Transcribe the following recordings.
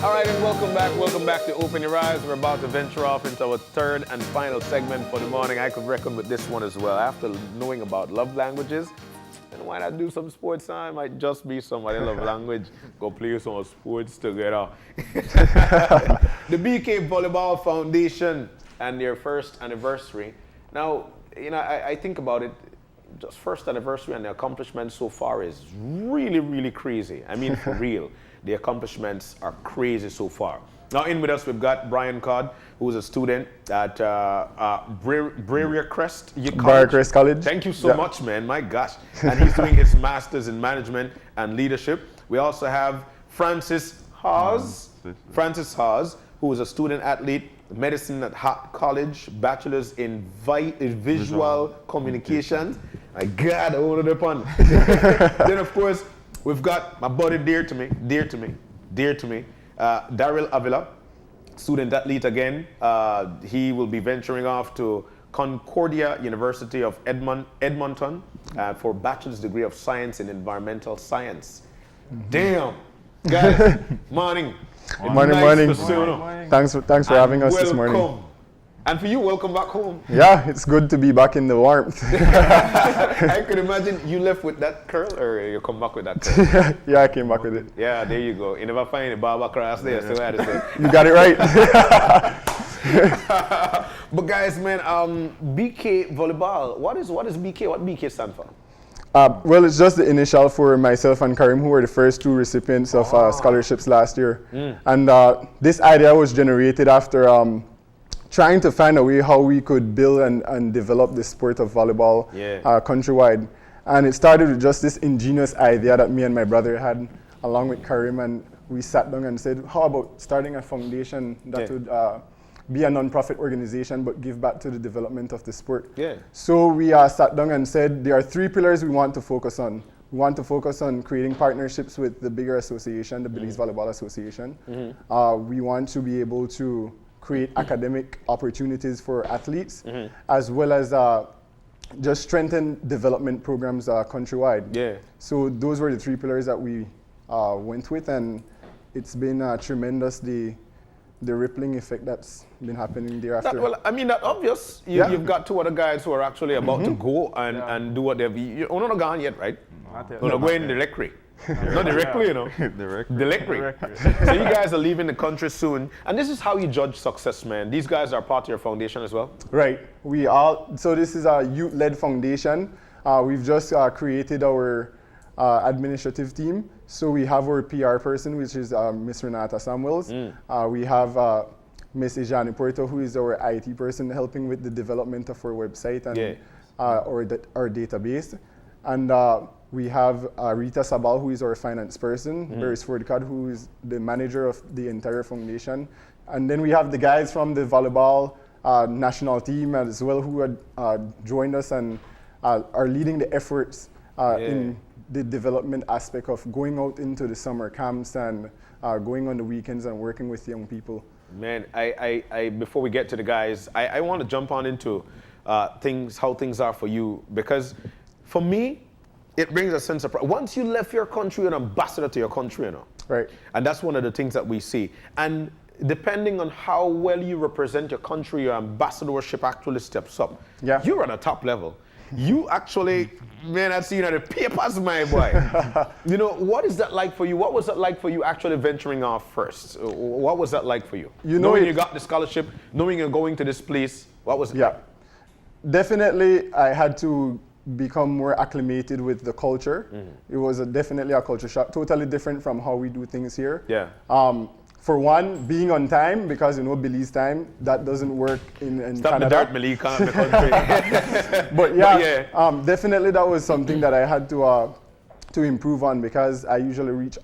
All right, and welcome back to Open Your Eyes. We're about to venture off into our third and final segment for the morning. I could reckon with this one as well. After knowing about love languages, then why not do some sports time? Might just be somebody love language. Go play some sports together. The BK Volleyball Foundation and their first anniversary. Now, you know, I think about it, just first anniversary and the accomplishments so far is really, really crazy. I mean, for real. The accomplishments are crazy so far. Now in with us, we've got Brian Codd, who's a student at Briercrest College. Thank you so much, man. My gosh. And he's doing his master's in management and leadership. We also have Francis Hauze, who is a student athlete, medicine at Hauze College, Bachelors in visual communications. My God, I wanted a pun. Then of course, we've got my buddy dear to me, Daril Avila, student athlete again. He will be venturing off to Concordia University of Edmonton for bachelor's degree of science in environmental science. Damn, guys, morning. Morning. Thanks for having us this morning. And for you, welcome back home. Yeah, it's good to be back in the warmth. I could imagine you left with that curl, or you come back with that curl? Yeah, I came back with it. Yeah, there you go. You never find a barber cross there, so I had to say. You got it right. But guys, man, BK Volleyball, what is BK? What BK stand for? Well, it's just the initial for myself and Karim, who were the first two recipients of scholarships last year. And this idea was generated after trying to find a way how we could build and develop the sport of volleyball countrywide. And it started with just this ingenious idea that me and my brother had, along with Karim, and we sat down and said, how about starting a foundation that would be a non-profit organization but give back to the development of the sport. So we sat down and said, there are three pillars we want to focus on. We want to focus on creating partnerships with the bigger association, the Belize Volleyball Association. We want to be able to create academic opportunities for athletes, as well as just strengthen development programs countrywide. So those were the three pillars that we went with, and it's been tremendous, the rippling effect that's been happening thereafter. Well, I mean, that's obvious. You've got two other guys who are actually about to go and do what they've... You're not gone yet, right? You're not going directly. Not directly, you know. Directly. So you guys are leaving the country soon. And this is how you judge success, man. These guys are part of your foundation as well? Right. So this is a youth-led foundation. We've just created our administrative team. So we have our PR person, which is Miss Renata Samuels. We have Miss Ijani Puerto, who is our IT person, helping with the development of our website and our database. And we have Rita Sabal, who is our finance person, Barry Fordcott, who is the manager of the entire foundation. And then we have the guys from the volleyball national team as well, who had joined us and are leading the efforts in the development aspect of going out into the summer camps and going on the weekends and working with young people. Man, I before we get to the guys, I want to jump on into how things are for you, because for me, it brings a sense of pride. Once you left your country, you're an ambassador to your country, you know. Right. And that's one of the things that we see. And depending on how well you represent your country, your ambassadorship actually steps up. You're on a top level. You actually, man, I've seen you at the papers, my boy. You know, what is that like for you? What was that like for you actually venturing off first? What was that like for you? Knowing you got the scholarship, knowing you're going to this place, what was it like? Definitely, I had to become more acclimated with the culture. It was definitely a culture shock, totally different from how we do things here. For one, being on time, because Belize time, that doesn't work in Stop Canada. The dirt, Belize, the country. But definitely that was something that I had to improve on, because I usually reach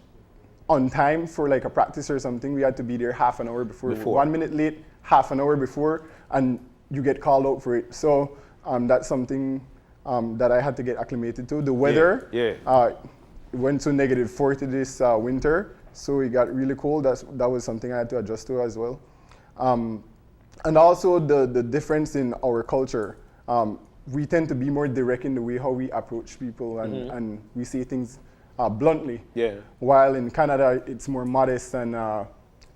on time for like a practice or something. We had to be there half an hour before. 1 minute late, half an hour before, and you get called out for it. So that's something that I had to get acclimated to. The weather, it went to -40 this winter, so it got really cold. That was something I had to adjust to as well. And also the difference in our culture. we tend to be more direct in the way how we approach people, and we say things bluntly. Yeah. While in Canada, it's more modest, and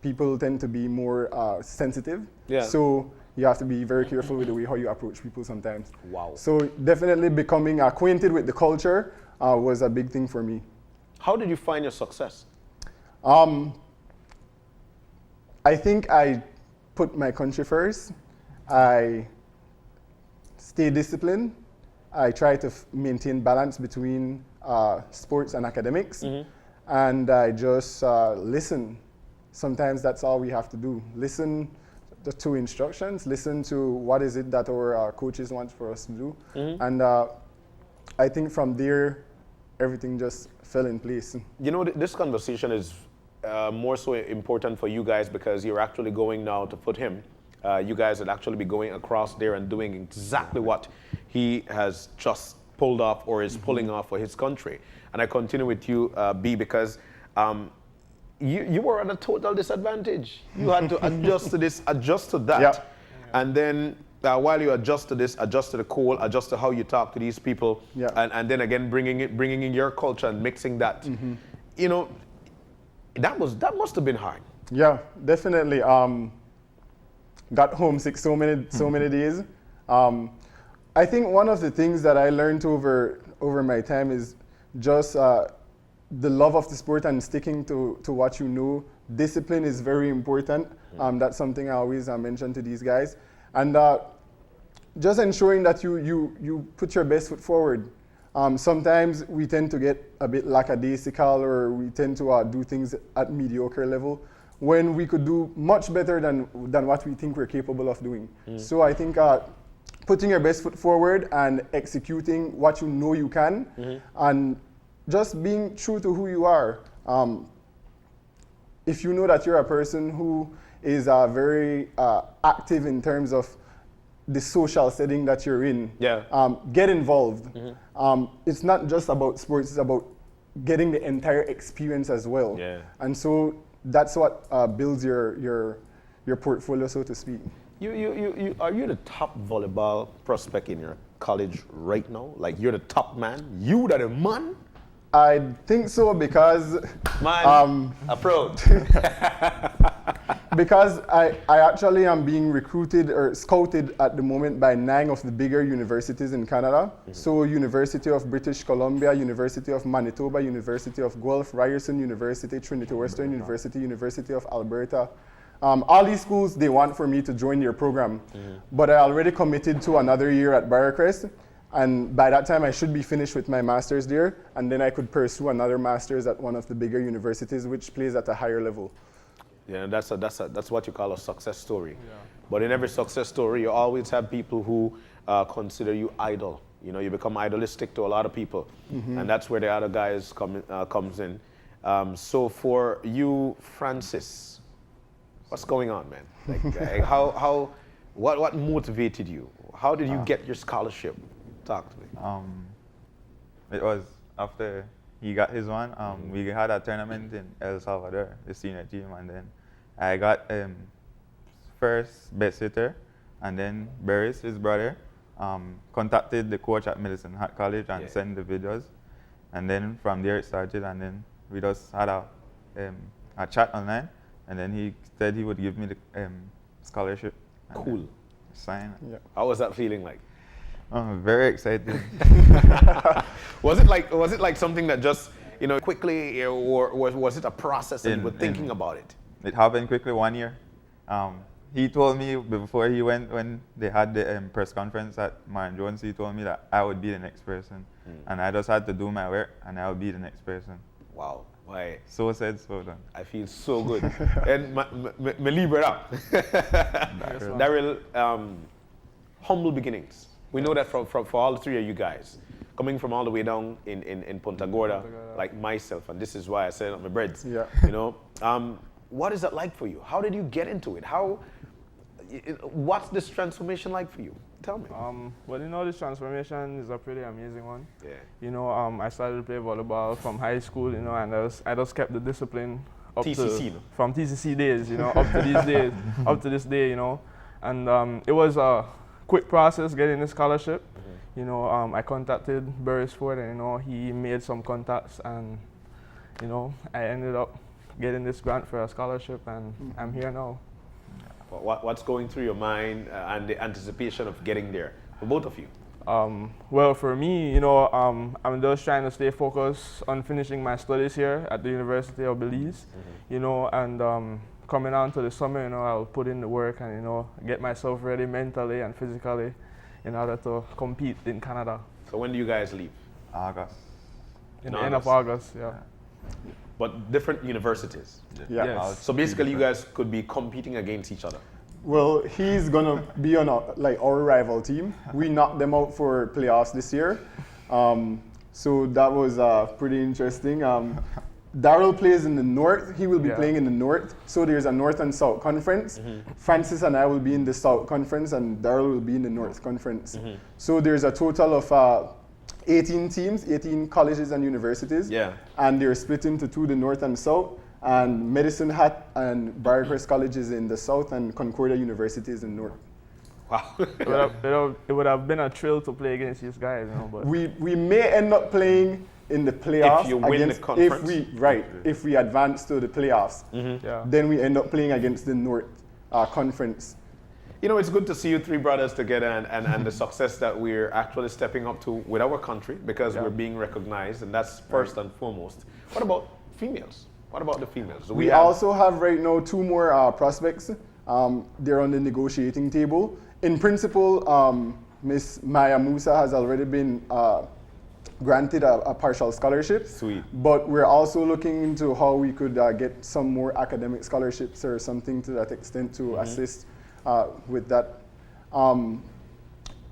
people tend to be more sensitive. Yeah. So you have to be very careful with the way how you approach people sometimes. Wow. So definitely becoming acquainted with the culture was a big thing for me. How did you find your success? I think I put my country first. I stay disciplined. I try to maintain balance between sports and academics. And I just listen. Sometimes that's all we have to do. Listen to instructions, listen to what is it that our coaches want for us to do. And I think from there, everything just fell in place. You know, this conversation is more so important for you guys because you're actually going now to put him. You guys would actually be going across there and doing exactly what he has just pulled off or is pulling off for his country. And I continue with you, B, because you were at a total disadvantage. You had to adjust to this, adjust to that. Yeah. And then while you adjust to this, adjust to the call, adjust to how you talk to these people, Yeah. and then again bringing in your culture and mixing that. You know, that must have been hard. Yeah, definitely. Got homesick so many days. I think one of the things that I learned over my time is just the love of the sport and sticking to what you know. Discipline is very important. That's something I always mention to these guys. And just ensuring that you put your best foot forward. Sometimes we tend to get a bit lackadaisical, or we tend to do things at mediocre level when we could do much better than what we think we're capable of doing. So I think putting your best foot forward and executing what you know you can, and just being true to who you are. If you know that you're a person who is very active in terms of the social setting that you're in, get involved. It's not just about sports, it's about getting the entire experience as well. Yeah. And so that's what builds your portfolio, so to speak. Are you the top volleyball prospect in your college right now? Like you're the top man? You that a man? I think so because approach. Because I actually am being recruited or scouted at the moment by 9 of the bigger universities in Canada. So University of British Columbia, University of Manitoba, University of Guelph, Ryerson University, Trinity Western University, University of Alberta. All these schools, they want for me to join their program. But I already committed to another year at Briercrest. And by that time, I should be finished with my master's there. And then I could pursue another master's at one of the bigger universities, which plays at a higher level. Yeah, that's what you call a success story. Yeah. But in every success story, you always have people who consider you idol. You know, you become idolistic to a lot of people, and that's where the other guys comes in. So for you, Francis, what's going on, man? Like, what motivated you? How did you get your scholarship? Talk to me. It was after he got his one. We had a tournament in El Salvador, the senior team, and then I got first best hitter, and then Barris, his brother, contacted the coach at Medicine Hat College and sent the videos, and then from there it started, and then we just had a chat online, and then he said he would give me the scholarship. Cool. Sign. Yeah. How was that feeling like? Very excited. Was it like something that just, you know, quickly, or was it a process and you were thinking about it? It happened quickly 1 year. He told me before he went, when they had the press conference at Martin Jones, he told me that I would be the next person. And I just had to do my work and I would be the next person. Wow. Why? So said, so done. I feel so good. And me leave it up. Daril, humble beginnings. We know that for all the three of you guys, coming from all the way down in Punta Gorda, like myself, and this is why I said up my breads. Yeah. You know, what is that like for you? How did you get into it? What's this transformation like for you? Tell me. Well, you know, this transformation is a pretty amazing one. Yeah. You know, I started to play volleyball from high school, you know, and I just kept the discipline up from TCC days, you know, up to these days, up to this day, you know. And it was a quick process getting the scholarship. you know, I contacted Briercrest and, you know, he made some contacts and, you know, I ended up getting this grant for a scholarship and I'm here now. What's going through your mind and the anticipation of getting there for both of you? Well, for me, you know, I'm just trying to stay focused on finishing my studies here at the University of Belize, you know, and coming on to the summer, you know, I'll put in the work and, you know, get myself ready mentally and physically in order to compete in Canada. So when do you guys leave? August. In the end of August, yeah. But different universities. Yeah. Yes. So basically you guys could be competing against each other. Well, he's gonna be on our rival team. We knocked them out for playoffs this year, so that was pretty interesting. Daril plays in the north. He will be playing in the north. So there's a north and south conference. Francis and I will be in the south conference, and Daril will be in the north conference. So there's a total of 18 teams, 18 colleges and universities. Yeah. And they're split into two, the north and south. And Medicine Hat and Briercrest College is in the south, and Concordia University is in the north. Wow. It would have been a thrill to play against these guys, you know. But We may end up playing in the playoffs. If you win the conference. If we advance to the playoffs, then we end up playing against the North Conference. You know, it's good to see you three brothers together and the success that we're actually stepping up to with our country because we're being recognized, and that's first and foremost. What about females? What about the females? We also have right now two more prospects. They're on the negotiating table. In principle, Miss Maya Musa has already been granted a partial scholarship. Sweet. But we're also looking into how we could get some more academic scholarships or something to that extent to assist with that.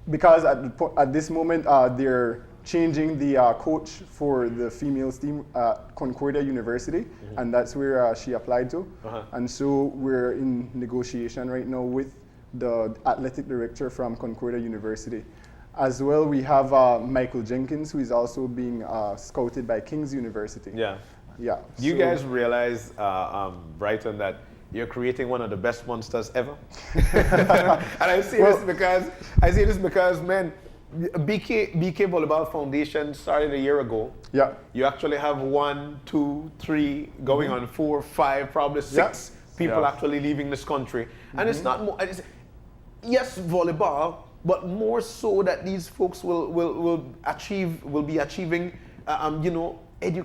Because at this moment, they're changing the coach for the females team at Concordia University, and that's where she applied to. And so we're in negotiation right now with the athletic director from Concordia University. As well, we have Michael Jenkins, who is also being scouted by King's University. Yeah. Yeah. Do you guys realize, Bryton, that you're creating one of the best monsters ever? And I say this because, man, BK Volleyball Foundation started a year ago. Yeah. You actually have 1, 2, 3, going on 4, 5, probably 6 people actually leaving this country. And it's not more, yes, volleyball, but more so that these folks will be achieving, you know,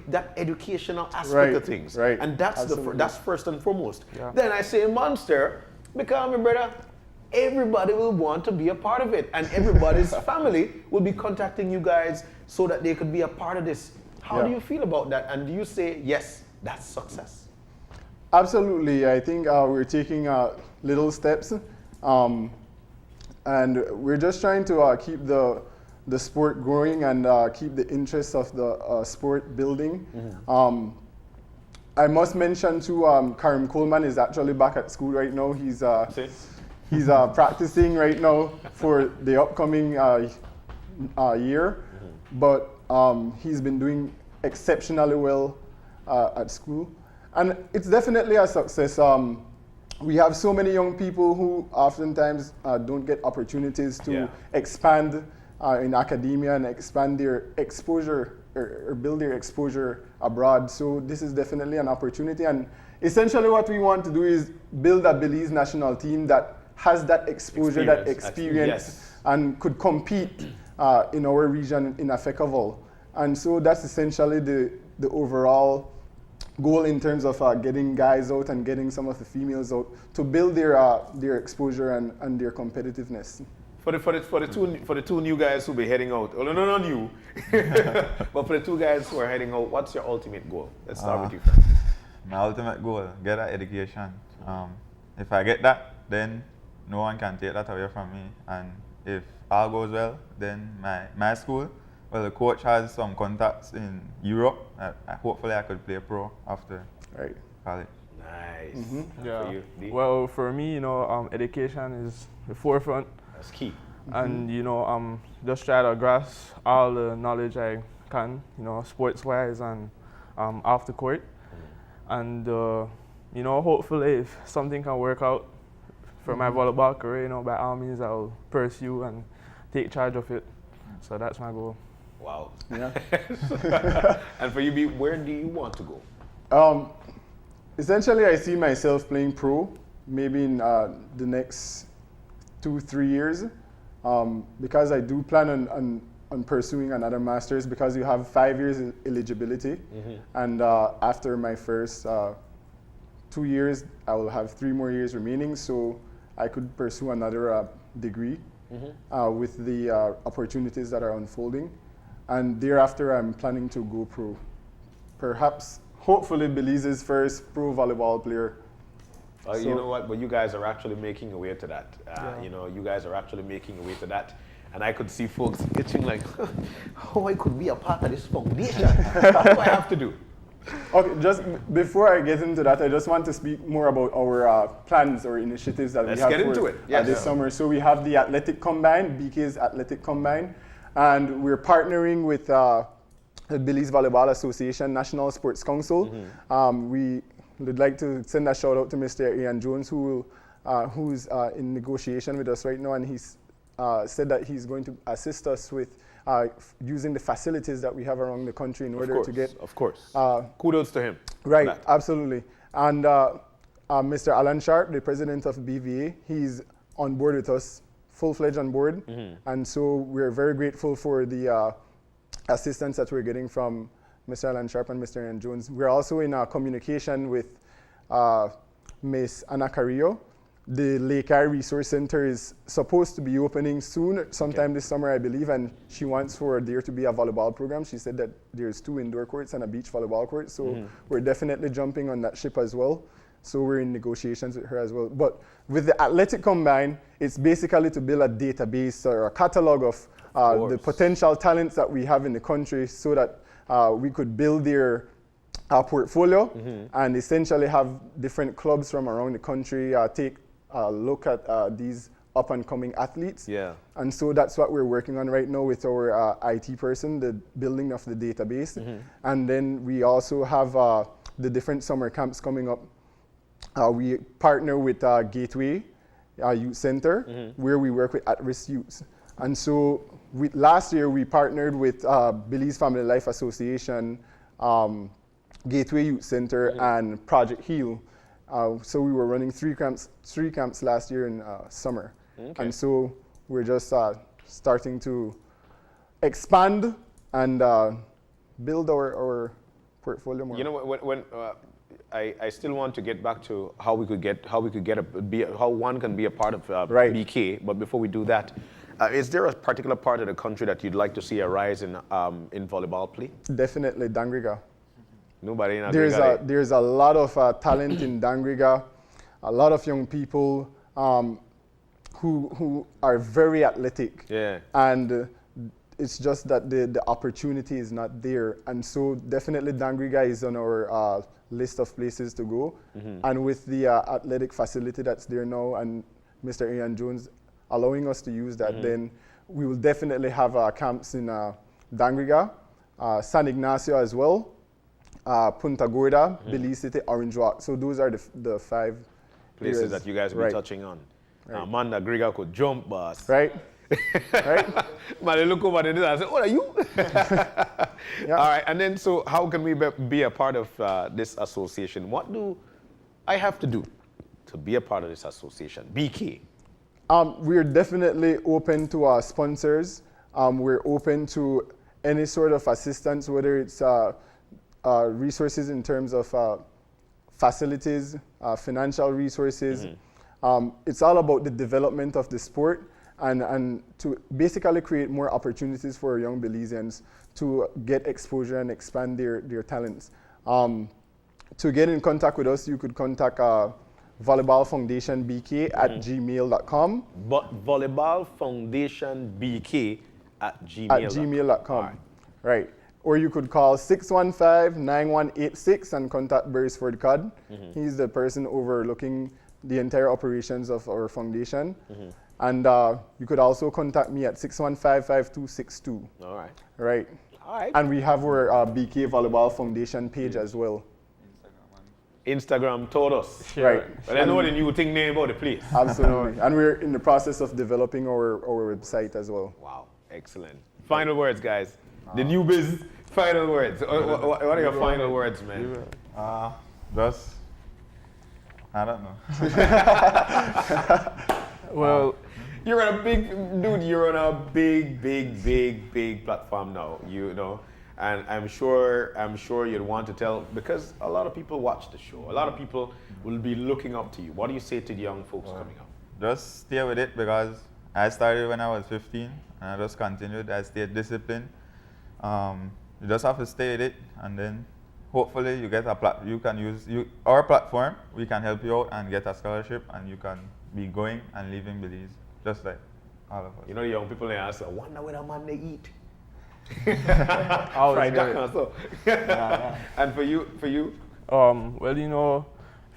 that educational aspect of things. Right. And that's Absolutely. that's first and foremost. Yeah. Then I say monster, because my brother, everybody will want to be a part of it, and everybody's family will be contacting you guys so that they could be a part of this. How do you feel about that? And do you say, yes, that's success? Absolutely. I think we're taking little steps, and we're just trying to keep the sport growing and keep the interest of the sport building. I must mention too, Karim Coleman is actually back at school right now. He's practicing right now for the upcoming year, but he's been doing exceptionally well at school. And it's definitely a success. We have so many young people who oftentimes don't get opportunities to expand in academia and expand their exposure or build their exposure abroad. So this is definitely an opportunity. And essentially what we want to do is build a Belize national team that has that exposure, that experience, and could compete in our region in Avila. And so that's essentially the overall goal in terms of getting guys out and getting some of the females out to build their exposure and their competitiveness. For the two new guys who will be heading out, no, not you, but for the two guys who are heading out, what's your ultimate goal? Let's start with you first. My ultimate goal, get that education. If I get that, then no one can take that away from me. And if all goes well, then my school, well, the coach has some contacts in Europe. Hopefully I could play pro after college. Nice. Yeah. For you, D? Well, for me, you know, education is the forefront. That's key. And, you know, just try to grasp all the knowledge I can, you know, sports-wise and off the court. And, you know, hopefully if something can work out for my volleyball career, you know, by all means I'll pursue and take charge of it. So that's my goal. Wow. Yeah. And for you, B, where do you want to go? Essentially, I see myself playing pro maybe in the next 2-3 years, because I do plan on pursuing another master's, because you have 5 years eligibility, and after my first 2 years, I will have 3 more years remaining, so I could pursue another degree with the opportunities that are unfolding, and thereafter I'm planning to go pro. Perhaps, hopefully, Belize's first pro volleyball player. You know what? But you guys are actually making a way to that. You know, you guys are actually making a way to that. And I could see folks itching like, oh, I could be a part of this foundation. What do I have to do? Okay, just before I get into that, I just want to speak more about our plans or initiatives that Let's we have get into it. Yes. this summer. So we have the Athletic Combine, BK's Athletic Combine, and we're partnering with the Belize Volleyball Association, National Sports Council. We would like to send a shout out to Mr. Ian Jones, who's in negotiation with us right now, and he's said that he's going to assist us with using the facilities that we have around the country in order to get. Of course. Kudos to him. Right, absolutely. And Mr. Alan Sharp, the president of BVA, he's on board with us, full-fledged on board. And so we're very grateful for the assistance that we're getting from Mr. Alan Sharp and Mr. Ian Jones. We're also in communication with Miss Anna Carrillo. The Lake Eye Resource Center is supposed to be opening soon, sometime this summer, I believe, and she wants for there to be a volleyball program. She said that there's 2 indoor courts and a beach volleyball court, so we're definitely jumping on that ship as well. So we're in negotiations with her as well. But with the Athletic Combine, it's basically to build a database or a catalog of the potential talents that we have in the country, so that we could build their portfolio and essentially have different clubs from around the country take a look at these up-and-coming athletes. Yeah. And so that's what we're working on right now with our IT person, the building of the database. And then we also have the different summer camps coming up. We partner with Gateway Youth Center, where we work with at-risk youths. And so last year we partnered with Belize Family Life Association, Gateway Youth Center, and Project Heal. So we were running 3 camps last year in summer. And so we're just starting to expand and build our portfolio more. You know, when I still want to get back to how one can be a part of BK. But before we do that, is there a particular part of the country that you'd like to see a rise in volleyball play? Definitely Dangriga. Nobody in There's a lot of talent in Dangriga, a lot of young people who are very athletic. Yeah. And it's just that the opportunity is not there. And so definitely Dangriga is on our list of places to go. And with the athletic facility that's there now and Mr. Ian Jones allowing us to use that, then we will definitely have camps in Dangriga, San Ignacio as well, Punta Gorda, Belize City, Orange Walk. So those are the 5 places areas that you guys will be touching on. Right. Amanda Griga could jump, boss. Right. Right. Man, I look over there and I say, what are you? Yeah. All right, and then so how can we be a part of this association? What do I have to do to be a part of this association? BK. We're definitely open to our sponsors. We're open to any sort of assistance, whether it's resources in terms of facilities, financial resources. It's all about the development of the sport and to basically create more opportunities for young Belizeans to get exposure and expand their talents. To get in contact with us, you could contact Volleyball Foundation BK at gmail.com. But Volleyball Foundation BK at gmail.com. Right. Or you could call 615-9186 and contact Beresford Codd. He's the person overlooking the entire operations of our foundation. And you could also contact me at 615-5262. All right. Right. All right. And we have our BK Volleyball Foundation page as well. Instagram told us. Sure. Right. But I know the new thing name about the place. Absolutely. And we're in the process of developing our website as well. Wow. Excellent. Final words, guys. The new biz. Final words. What are your final words, man? Just, I don't know. Well, You're on a big, dude. You're on a big platform now. You know, and I'm sure you'd want to tell, because a lot of people watch the show. A lot of people will be looking up to you. What do you say to the young folks coming up? Just stay with it, because I started when I was 15 and I just continued. I stayed disciplined. You just have to stay with it, and then hopefully you get you can use our platform. We can help you out and get a scholarship, and you can be going and leaving Belize, just like all of us. You know, the young people they ask, I wonder where the man they eat. Always Fried good. duck and so. And for you, well, you know,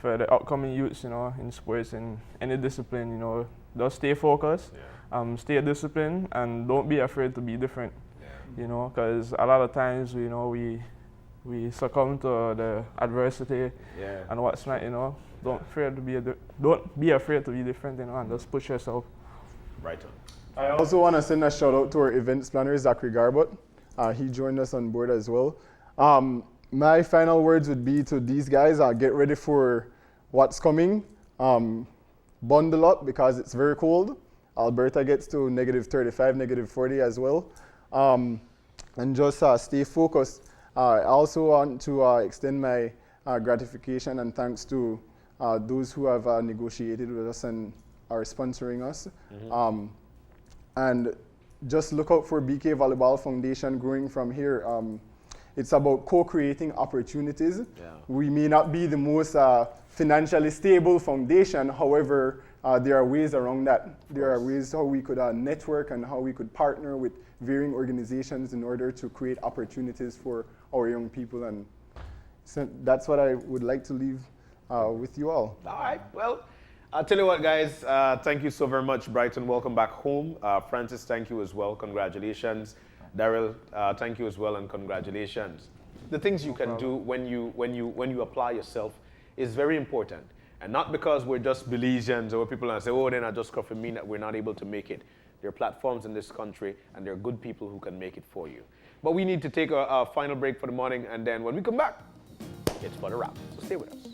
for the upcoming youths, you know, in sports, in any discipline, you know, just stay focused, stay disciplined, and don't be afraid to be different. You know, because a lot of times, you know, we succumb to the adversity and what's not. You know, don't be afraid to be different. You know, and just push yourself. Bryton. I also want to send a shout out to our events planner, Zachary Garbott. He joined us on board as well. My final words would be to these guys, get ready for what's coming. Bundle up, because it's very cold. Alberta gets to -35, -40 as well. And just stay focused. I also want to extend my gratification and thanks to those who have negotiated with us and are sponsoring us. And just look out for BK Volleyball Foundation growing from here. It's about co-creating opportunities. We may not be the most financially stable foundation, however, there are ways around that. There are ways how we could network and how we could partner with varying organizations in order to create opportunities for our young people. And so that's what I would like to leave with you all. All right. Well, I'll tell you what, guys. Thank you so very much, Bryton. Welcome back home. Francis, thank you as well. Congratulations. Daril, thank you as well, and congratulations. The things you can do when you apply yourself is very important. And not because we're just Belizeans or people that say, oh, they're not just coming, mean that we're not able to make it. There are platforms in this country, and there are good people who can make it for you. But we need to take a final break for the morning, and then when we come back, it's for the wrap. So stay with us.